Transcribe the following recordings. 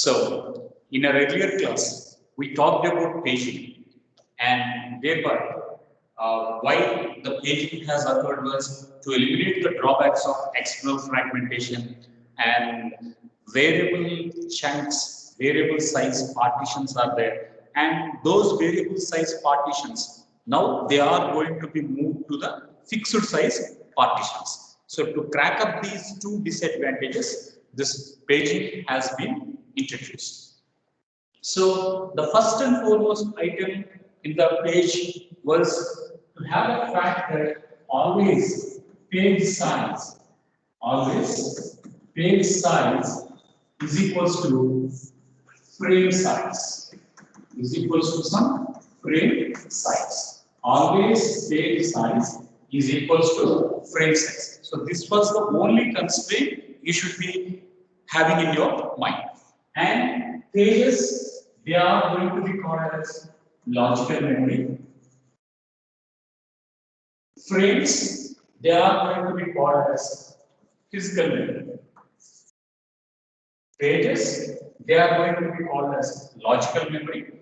So, in our earlier class, we talked about paging, and thereby why the paging has occurred was to eliminate the drawbacks of external fragmentation and variable chunks, variable size partitions are there, and those variable size partitions now they are going to be moved to the fixed size partitions. So, to crack up these two disadvantages, this paging has been introduced. So the first and foremost item in the page was to have a fact that always page size is equals to frame size is equals to some frame size. Always page size is equals to frame size. So this was the only constraint you should be having in your mind. And pages, they are going to be called as logical memory. Frames, they are going to be called as physical memory. Pages, they are going to be called as logical memory.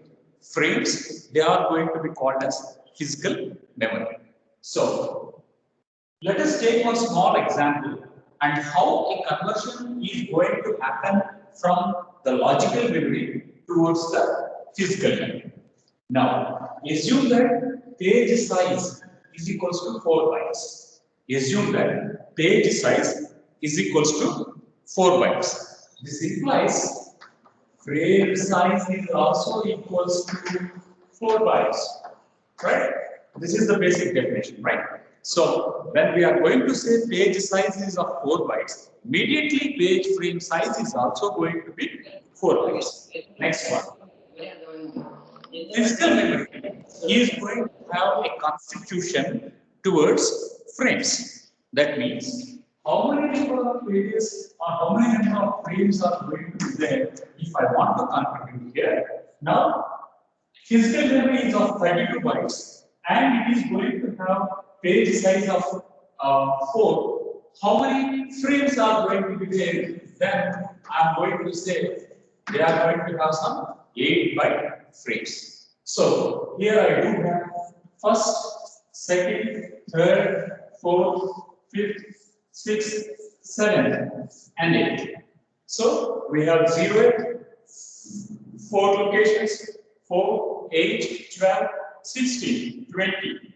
Frames, they are going to be called as physical memory. So, let us take one small example and how a conversion is going to happen from the logical memory towards the physical memory. Now, assume that page size is equals to 4 bytes. Assume that page size is equals to 4 bytes. This implies frame size is also equals to 4 bytes, right? This is the basic definition, right? So, when we are going to say page size is of 4 bytes, immediately page frame size is also going to be 4 bytes. Next one. Physical memory is going to have a constitution towards frames. That means how many number of pages or how many number of frames are going to be there if I want to contribute here. Now, physical memory is of 32 bytes and it is going to have page size of 4. How many frames are going to be there? Then I am going to say they are going to have some 8 byte frames. So here I do have first, second, third, fourth, fifth, sixth, seventh, and 8. So we have 0, 4 locations, 4, 8, 12, 16, 20,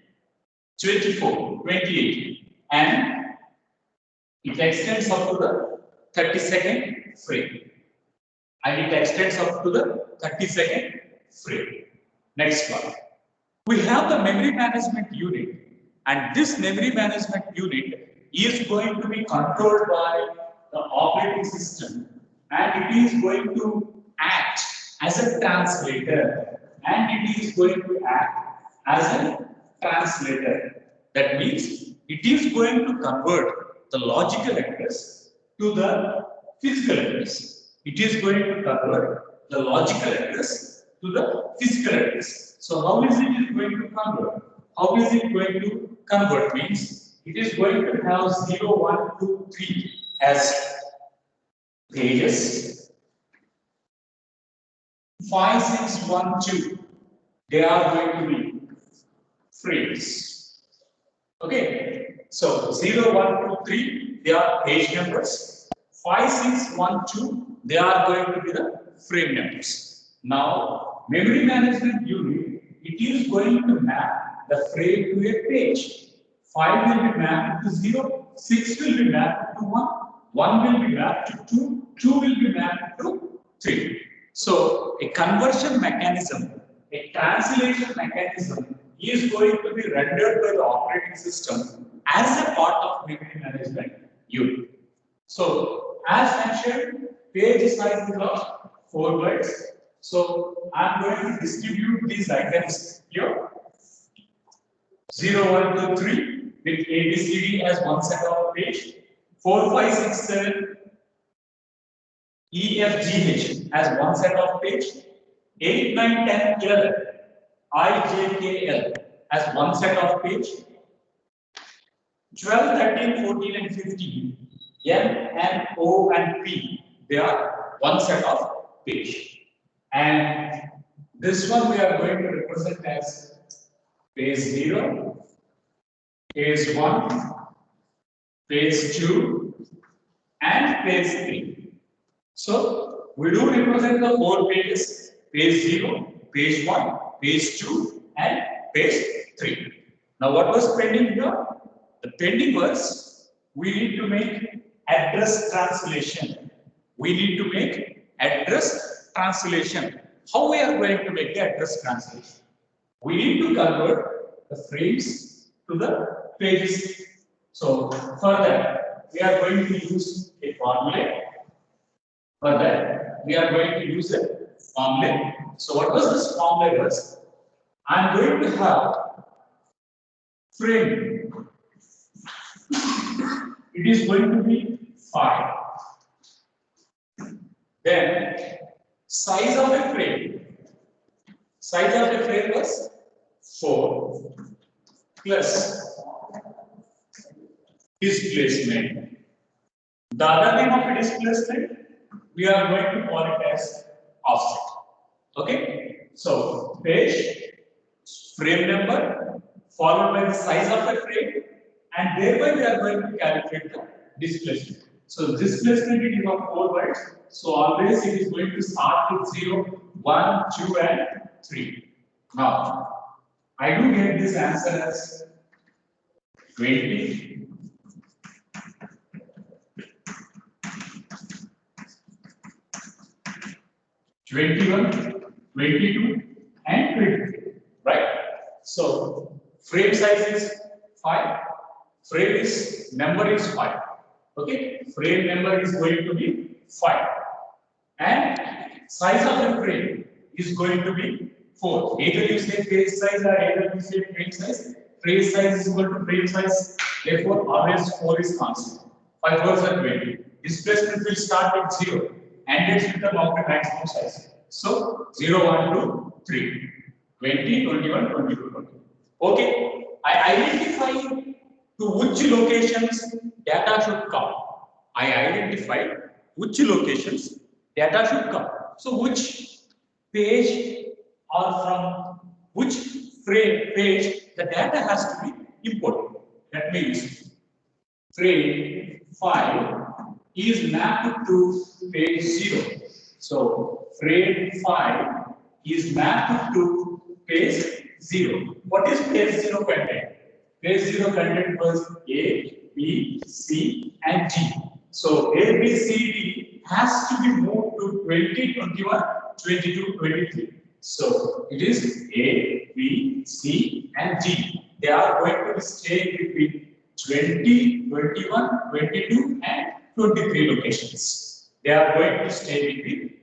24, 28, and it extends up to the 32nd frame. And it extends up to the 32nd frame. Next one. We have the memory management unit, and this memory management unit is going to be controlled by the operating system, and it is going to act as a translator, and it is going to act as a translator. That means it is going to convert the logical address to the physical address. It is going to convert the logical address to the physical address. So how is it going to convert? How is it going to convert? Means it is going to have 0, 1, 2, 3 as pages. 5, 6, 1, 2. They are going to be frames. Okay. So 0, 1, 2, 3. They are page numbers. 5, 6, 1, 2. They are going to be the frame numbers. Now, memory management unit, it is going to map the frame to a page. 5 will be mapped to 0, 6 will be mapped to 1, 1 will be mapped to 2, 2 will be mapped to 3. So, a conversion mechanism, a translation mechanism is going to be rendered by the operating system as a part of memory management unit. So, as mentioned, page size is of 4 bytes. So, I am going to distribute these items here. 0, 1, 2, 3 with ABCD as one set of page. 4, 5, 6, 7 E, F, G, H as one set of page. 8, 9, 10, 11 I, J, K, L as one set of page. 12, 13, 14 and 15 M, N, O and P, they are one set of page. And this one we are going to represent as page 0, page 1, page 2, and page 3. So we do represent the 4 pages: page 0, page 1, page 2, and page 3. Now what was pending here? The pending was we need to make address translation. We need to make address translation. How we are going to make the address translation? We need to convert the frames to the pages. So for that, we are going to use a formula. For that, we are going to use a formula. So what was this formula was? I am going to have frame. It is going to be 5. Then size of a frame. Size of a frame was 4 plus displacement. The other name of a displacement we are going to call it as offset. Okay. So page, frame number, followed by the size of the frame, and thereby we are going to calculate the displacement. So displacement it is of 4 bytes. So always it is going to start with 0, 1, 2, and 3. Now I do get this answer as 20, 21, 22, and 23. Right? So frame size is 5. Frame is number is 5. Okay, frame number is going to be 5, and size of the frame is going to be 4. Either you say page size or either you say frame size. Frame size is equal to frame size. Therefore, always 4 is constant. 5 4s are 20. Displacement will start with 0 and ends with the maximum size. So 0, 1, 2, 3, 20, 21, 22, 20. Okay, I identify to which locations data should come. I identified which locations data should come. So which page or from which frame page the data has to be imported. That means frame 5 is mapped to page 0. So frame 5 is mapped to page 0. What is page 0 content? Page 0 content was A, B, C, and G. So A, B, C, D has to be moved to 20, 21, 22, 23. So it is A, B, C, and G. They are going to stay between 20, 21, 22, and 23 locations. They are going to stay between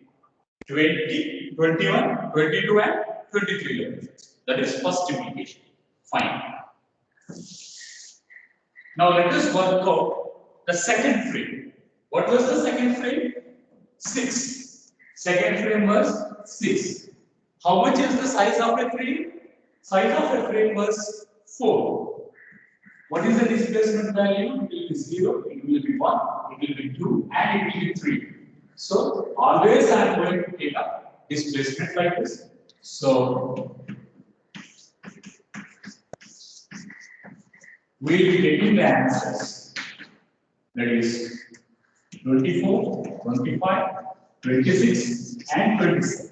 20, 21, 22, and 23 locations. That is first implication. Fine. Now let us work out the second frame. What was the second frame? 6. Second frame was 6. How much is the size of a frame? Size of a frame was 4. What is the displacement value? It will be 0, it will be 1, it will be 2, and it will be 3. So always I am going to take up displacement like this. So we will be getting the answers. That is 24, 25, 26, and 27.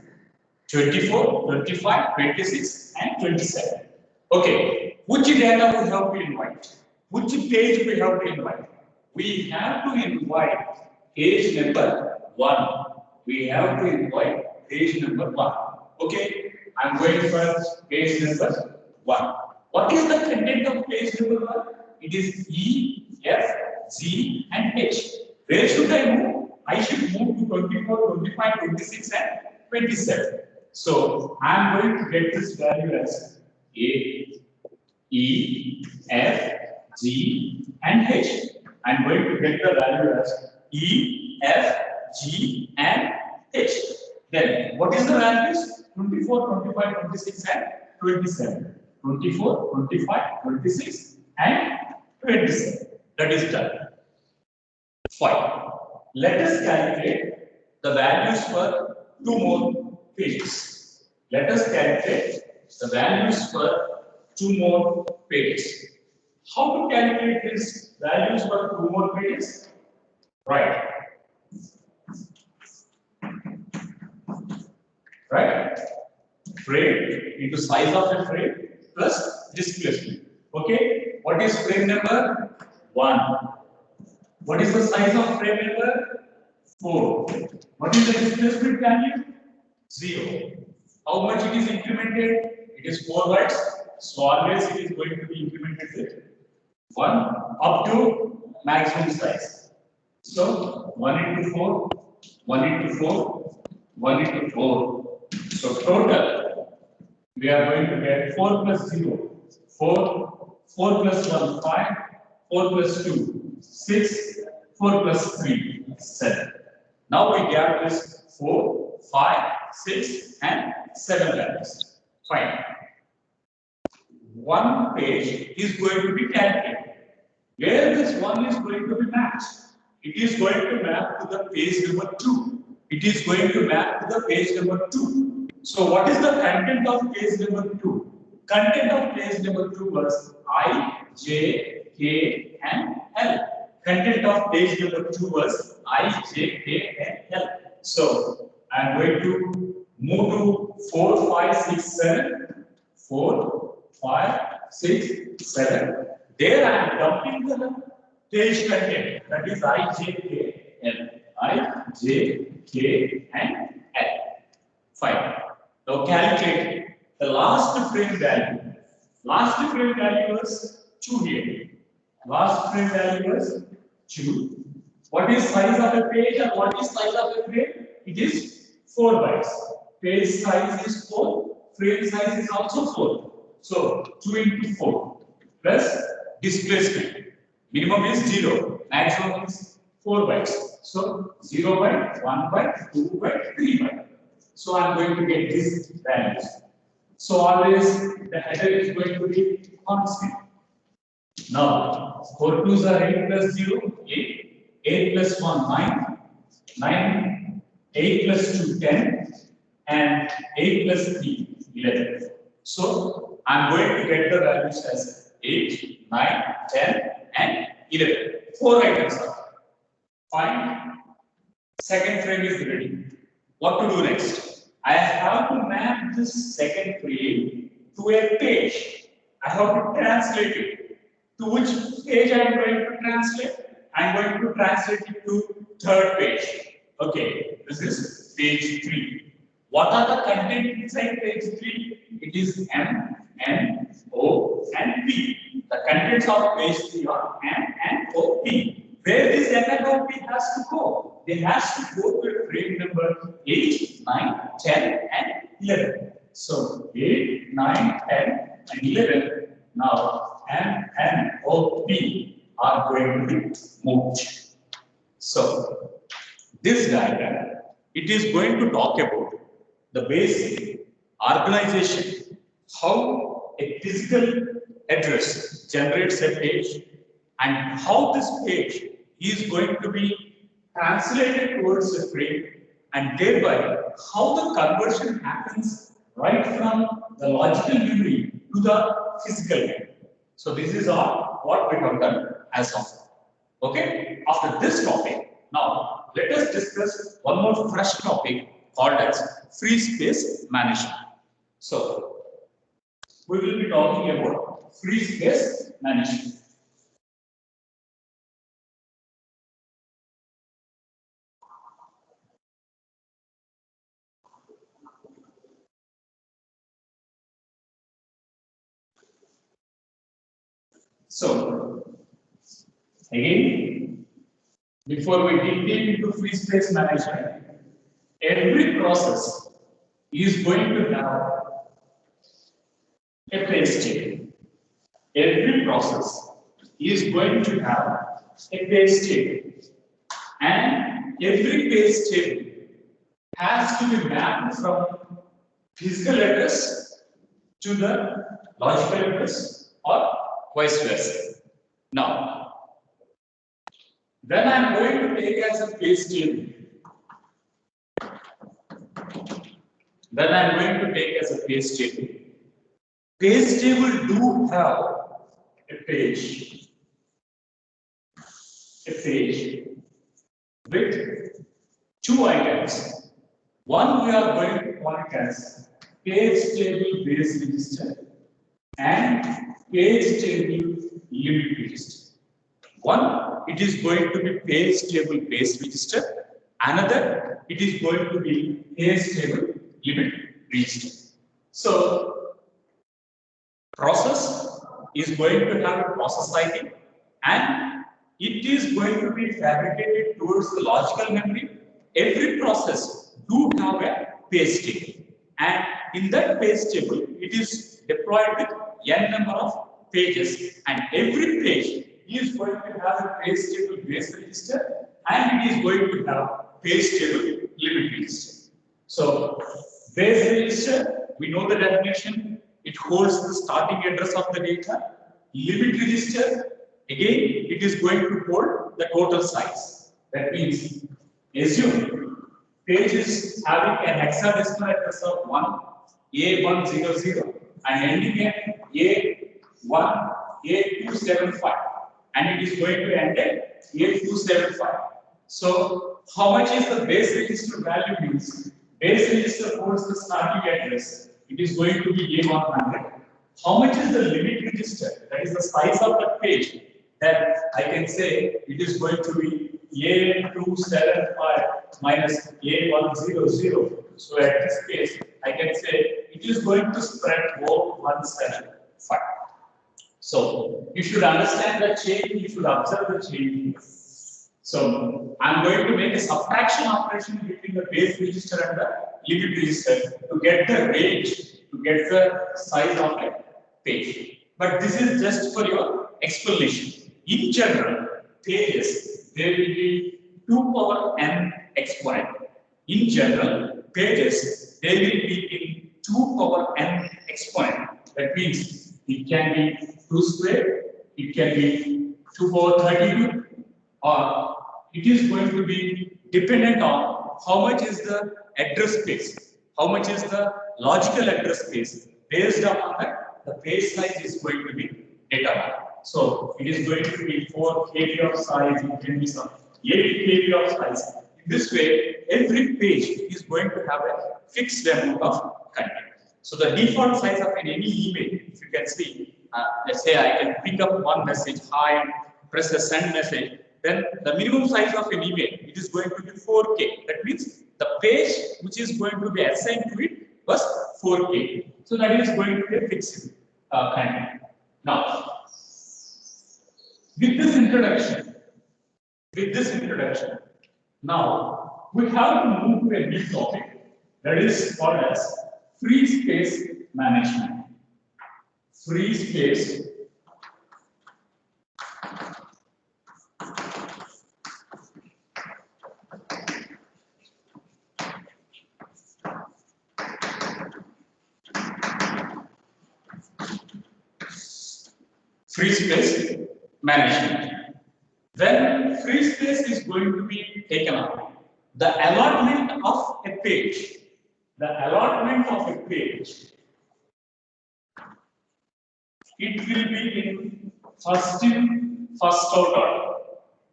24, 25, 26, and 27. Okay, which data we have to invite? Which page we have to invite? We have to invite page number 1. We have to invite page number 1. Okay, I'm going for page number 1. What is the content of page number 1? It is E, F, G, and H. Where should I move? I should move to 24, 25, 26, and 27. So I am going to get this value as A, E, F, G, and H. I am going to get the value as E, F, G, and H. Then what is the values? 24, 25, 26, and 27. 24, 25, 26, and 27. That is done. Fine. Let us calculate the values for 2 more pages. Let us calculate the values for 2 more pages. How to calculate these values for 2 more pages? Right. Right? Frame into size of the frame plus displacement. Okay? What is frame number? 1. What is the size of frame number? 4. What is the displacement value? 0. How much it is incremented? It is 4 bytes. So always it is going to be incremented with 1 up to maximum size. So 1 into 4, 1 into 4, 1 into 4. So total we are going to get 4 plus 0, 4, 4 plus 1, 5, 4 plus 2, 6, 4 plus 3, 7. Now we get this 4, 5, 6 and 7 values. Fine. One page is going to be calculated. Where this one is going to be matched? It is going to map to the page number 2. It is going to map to the page number 2. So what is the content of page number 2? Content of page number 2 was I, J, K and L. Content of page number 2 was I, J, K and L. So I am going to move to 4, 5, 6, 7. 4, 5, 6, 7. There I am dumping the page content, that is I, J, K, L. I, J, K and L. Fine. Now calculate the last frame value. Last frame value was 2 here. Last frame value was 2. What is size of a page and what is size of a frame? It is 4 bytes. Page size is 4. Frame size is also 4. So 2 into 4 plus displacement. Minimum is 0. Maximum is 4 bytes. So 0 byte, 1 byte, 2 byte, 3 byte. So I am going to get these values. So always the header is going to be constant. Now 4 2s are 8 plus 0, 8. 8 plus 1, 9. 9. 8 plus 2, 10. And 8 plus 3, 11. So I am going to get the values as 8, 9, 10 and 11. 4 items are. Fine. Second frame is ready. What to do next? I have to map this second frame to a page. I have to translate it. To which page I am going to translate? I am going to translate it to third page. Okay, this is page 3. What are the content inside page 3? It is M, N, O and P. The contents of page 3 are M, N, O, P. Where this M and O, P has to go? They has to go to frame number 8, 9, 10 and 11. So 8, 9, 10 and 11. Now M, N, O, P are going to be moved. So this diagram, it is going to talk about the basic organization, how a physical address generates a page and how this page is going to be translated towards a frame and thereby how the conversion happens right from the logical memory to the physical memory. So this is all what we have done as of now. Okay, after this topic, now let us discuss one more fresh topic called as free space management. So we will be talking about free space management. So again, before we dig deep into free space management, every process is going to have a page table. Every process is going to have a page table. And every page table has to be mapped from physical address to the logical address or vice versa. Now, when I am going to take as a page table, Then I'm going to take as a page table. Page table do have a page with two items. One we are going to call it as page table base register and page table limit register. One, it is going to be page table base register. Another, it is going to be page table limit register. So, process is going to have a process ID and it is going to be fabricated towards the logical memory. Every process do have a page table and in that page table it is deployed with n number of pages and every page is going to have a page table base register and it is going to have page table limit register. So base register, we know the definition. It holds the starting address of the data. Limit register, again, it is going to hold the total size. That means, assume page is having an hexadecimal address of 1A100 and ending at A275 and it is going to end at A275. So, how much is the base register value means? Base register holds the starting address. It is going to be A100. How much is the limit register? That is the size of the page. That I can say it is going to be A275 minus A100. So at this case, I can say it is going to spread over 175. So you should understand the change. You should observe the change. So I'm going to make a subtraction operation between the base register and the limit register to get the range, to get the size of a page. But this is just for your explanation. In general, pages, there will be 2 power n exponent. In general, pages, they will be in 2 power n exponent. That means it can be 2 squared, it can be 2 power 32, or it is going to be dependent on how much is the address space, how much is the logical address space. Based upon that, the page size is going to be determined. So it is going to be 4 KB of size, it can be some 8 KB of size. In this way, every page is going to have a fixed amount of content. So the default size of any email, if you can see, let's say I can pick up one message, hi, and press the send message. Then the minimum size of an email, it is going to be 4K. That means the page which is going to be assigned to it was 4K. So that is going to be a fixed content. Now, with this introduction, now we have to move to a new topic that is called as free space management. Free space management. When free space is going to be taken up, the allotment of a page, it will be in first in, first out order.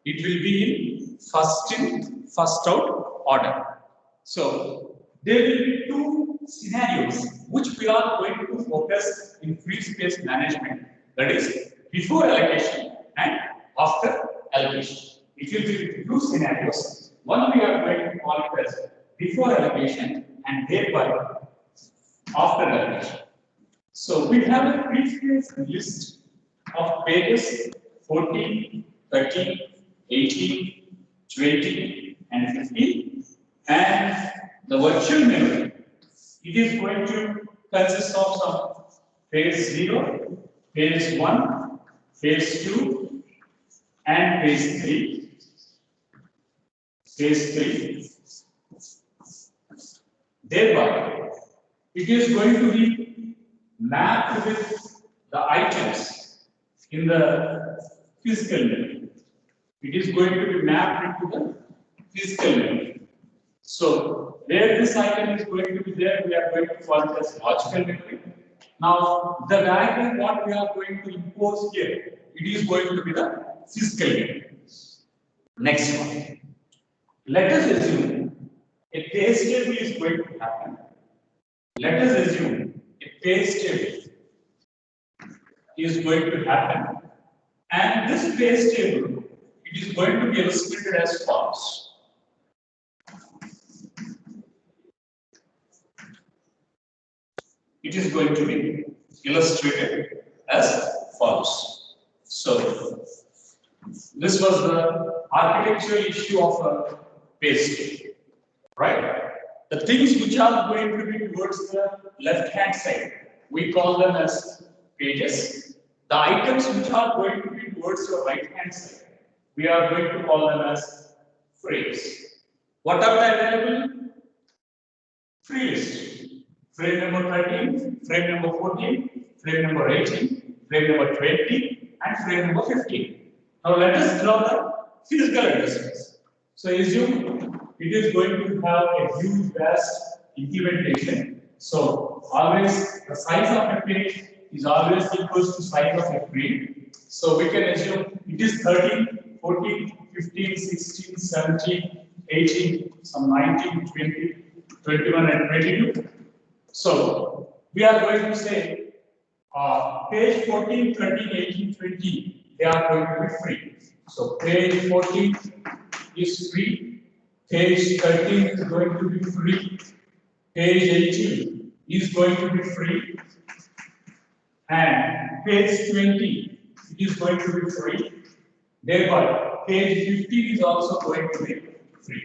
It will be in first in, first out order. So there will be 2 scenarios which we are going to focus in free space management. That is before allocation and after allocation. It will be 2 scenarios. One we are going to call it as before allocation and thereby after allocation. So we have a free space list of pages 14, 13, 18, 20, and 15, and the virtual memory. It is going to consist of some page 0, page 1, page 2, and page 3. Page 3. Thereby, it is going to be mapped with the items in the physical memory. It is going to be mapped into the physical memory. So where this item is going to be there, we are going to call it as logical memory. Now the diagram what we are going to impose here, it is going to be the physical memory. Next one. Let us assume a page table is going to happen. Let us assume a page table is going to happen, and this page table, it is going to be illustrated as follows. It is going to be illustrated as follows. So this was the architectural issue of a page table, right? The things which are going to be towards the left hand side, we call them as pages. The items which are going to be towards your right hand side, we are going to call them as frames. What are the available? Free list. Frame number 13, frame number 14, frame number 18, frame number 20, and frame number 15. Now let us draw the physical address. So assume it is going to have a huge vast implementation. So always the size of a page is always equals to size of a frame. So we can assume it is 13, 14, 15, 16, 17, 18, some 19, 20, 21, and 22. So we are going to say page 14, 13, 18, 20, they are going to be free. So page 14 is free, page 13 is going to be free, page 18 is going to be free, and page 20 is going to be free. Thereby, page 15 is also going to be free.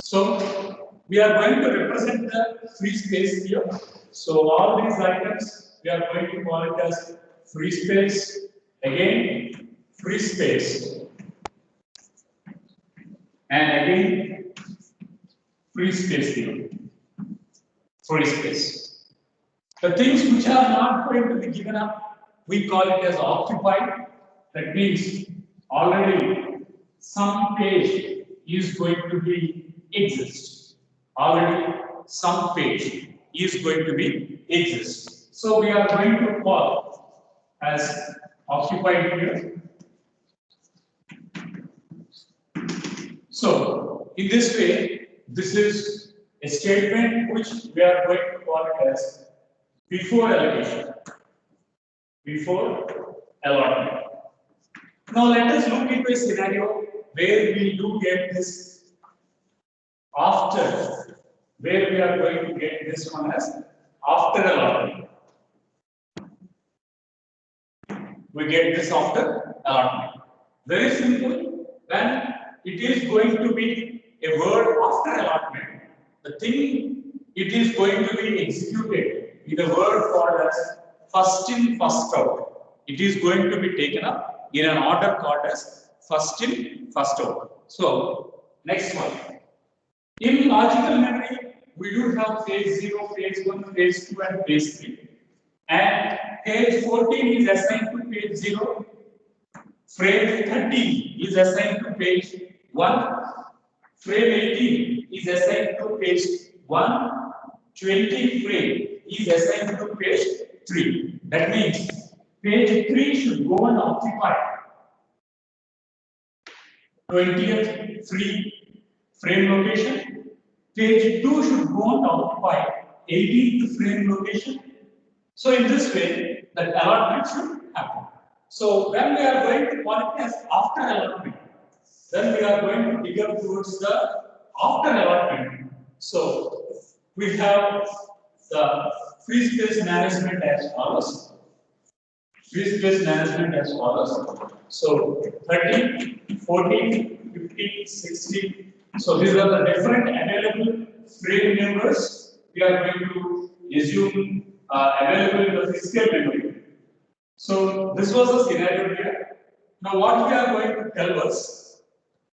So we are going to represent the free space here. So all these items, we are going to call it as free space. Again, free space. And again, free space here. Free space. The things which are not going to be given up, we call it as occupied. That means already some page is going to be exist. Already some page is going to be exist. So we are going to call as occupied here. So in this way, this is a statement which we are going to call it as before allocation. Before allotment. Now let us look into a scenario where we do get this after, where we are going to get this one as after allotment. We get this after allotment. Very simple. When it is going to be a word after allotment, the thing it is going to be executed in a word called as first in, first out. It is going to be taken up in an order called as first in, first out. So next one. In logical memory, we do have page 0, page 1, page 2, and page 3. And page 14 is assigned to page 0. Frame 13 is assigned to page 1. Frame 18 is assigned to page 1. 20 frame is assigned to page 3. That means page 3 should go and occupy 20th free frame location. Page 2 should go and occupy 18th frame location. So in this way, the allotment should happen. So when we are going to call it as after allotment, then we are going to dig up towards the after allotment. So we have the free space management as follows. Free space management as follows. So 13, 14, 15, 16. So these are the different available frame numbers we are going to assume available in the physical memory. So this was the scenario here. Now what we are going to tell us,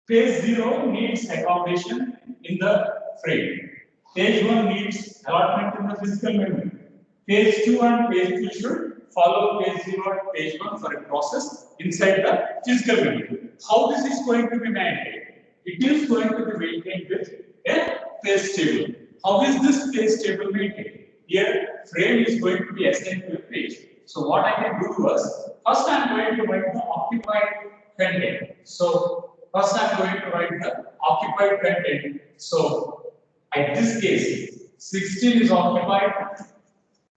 page 0 needs accommodation in the frame. Page 1 needs allotment in the physical memory. Page 2 and page 3 should follow page 0 and page 1 for a process inside the physical memory. How this is going to be maintained? It is going to be maintained with a page table. How is this page table maintained? Here, frame is going to be assigned to a page. So what I can do was, first I am going to write the occupied content. So first I am going to write the occupied content. So at this case, 16 is occupied,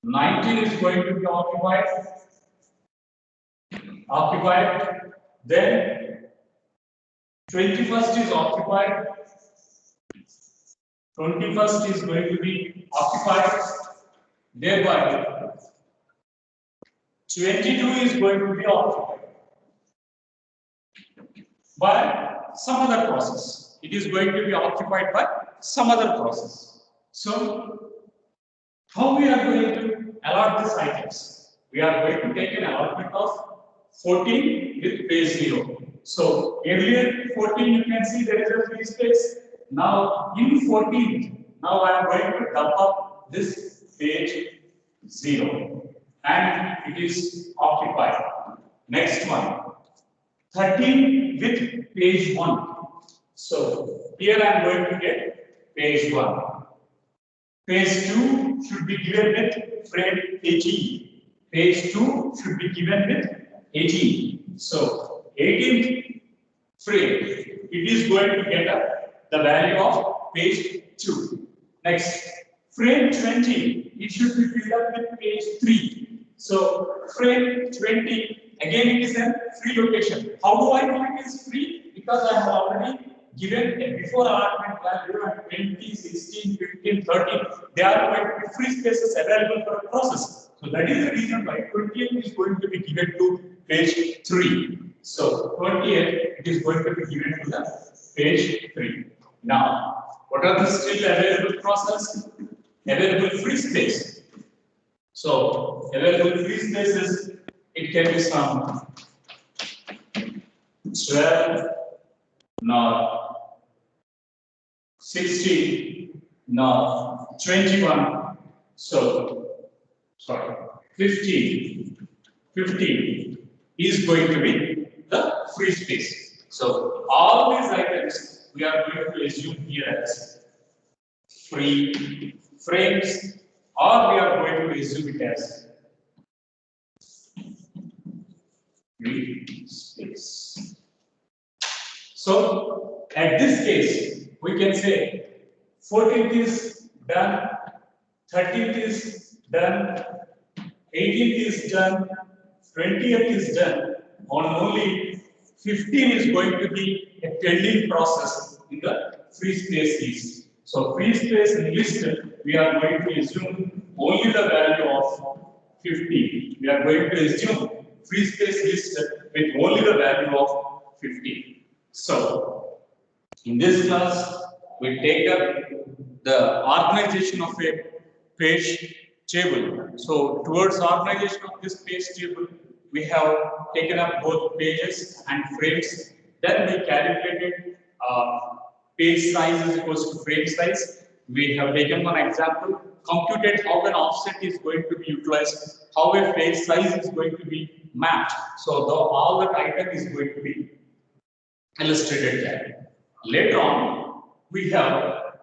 19 is going to be occupied, then 21st is occupied, 21st is going to be occupied, thereby 22 is going to be occupied by some other process. It is going to be occupied by some other process. So, how we are going to allot these items? We are going to take an allotment of 14 with page 0. So, earlier 14 you can see there is a free space. Now, in 14, now I am going to dump up this page 0 and it is occupied. Next one, 13 with page 1. So, here I am going to get page 1. Page 2 should be given with frame 18. Page 2 should be given with 18. So, 18th frame, it is going to get the value of page 2. Next, frame 20, it should be filled up with page 3. So, frame 20, again it is a free location. How do I know it is free? Because I have already given a before allotment value at 20, 16, 15, 13. They are going to be free spaces available for a process. So that is the reason why 20th is going to be given to page 3. So 20th it is going to be given to the page 3. Now, what are the still available process? Available free space. So available free spaces, it can be some 12, not 16, not 21. So, sorry, 15. 15 is going to be the free space. So, all these items we are going to assume here as free frames, or we are going to assume it as free space. So, at this case, we can say 14th is done, 13th is done, 18th is done, 20th is done, on only 15 is going to be a pending process in the free space list. So, free space list, we are going to assume only the value of 15. We are going to assume free space list with only the value of 15. So, in this class, we take up the organization of a page table. So, towards organization of this page table, we have taken up both pages and frames. Then we calculated page size is equals to frame size. We have taken one example, computed how an offset is going to be utilized, how a page size is going to be mapped. So, all that item is going to be illustrated there. Later on, we have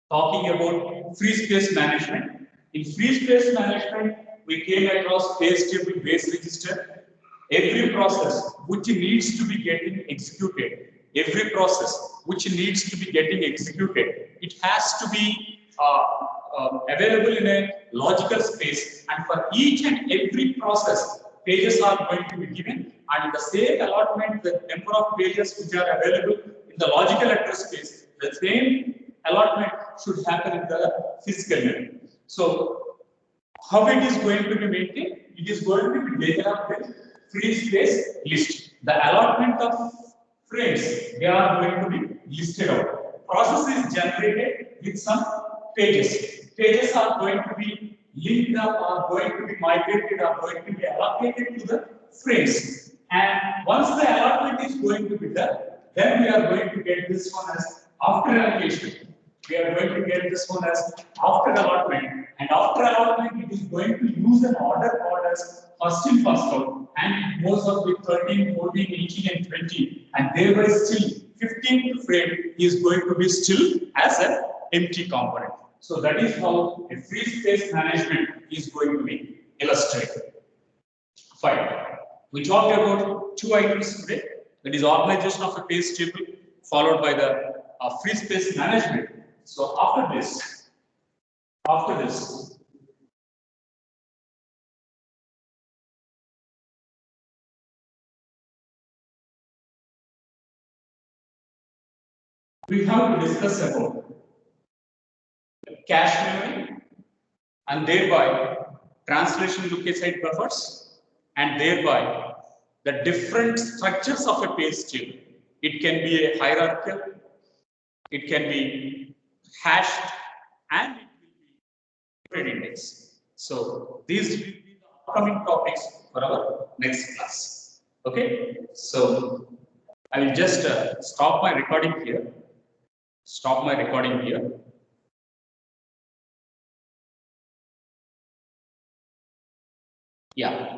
talking about free space management. In free space management, we came across page table base register. Every process which needs to be getting executed, it has to be available in a logical space, and for each and every process, pages are going to be given, and in the same allotment, the number of pages which are available in the logical address space, the same allotment should happen in the physical memory. So, how it is going to be maintained? It is going to be taken up with free space list. The allotment of frames, they are going to be listed out. Process is generated with some pages. Pages are going to be linked up, are going to be migrated, are going to be allocated to the frames. And once the allotment is going to be done, then we are going to get this one as after allocation. We are going to get this one as after allotment. And after allotment, it is going to use an order called as first in, first out. And it goes up with 13, 14, 18, and 20. And thereby still 15th frame is going to be still as a empty component. So that is how a free space management is going to be illustrated. Fine. We talked about two items today. That is organization of a page table, followed by the free space management. So after this, we have to discuss about cache memory and thereby translation look aside buffers and thereby the different structures of a page table. It can be a hierarchical, it can be hashed, and it will be index. So these will be the upcoming topics for our next class. Okay, so I will just stop my recording here. Stop my recording here. Yeah.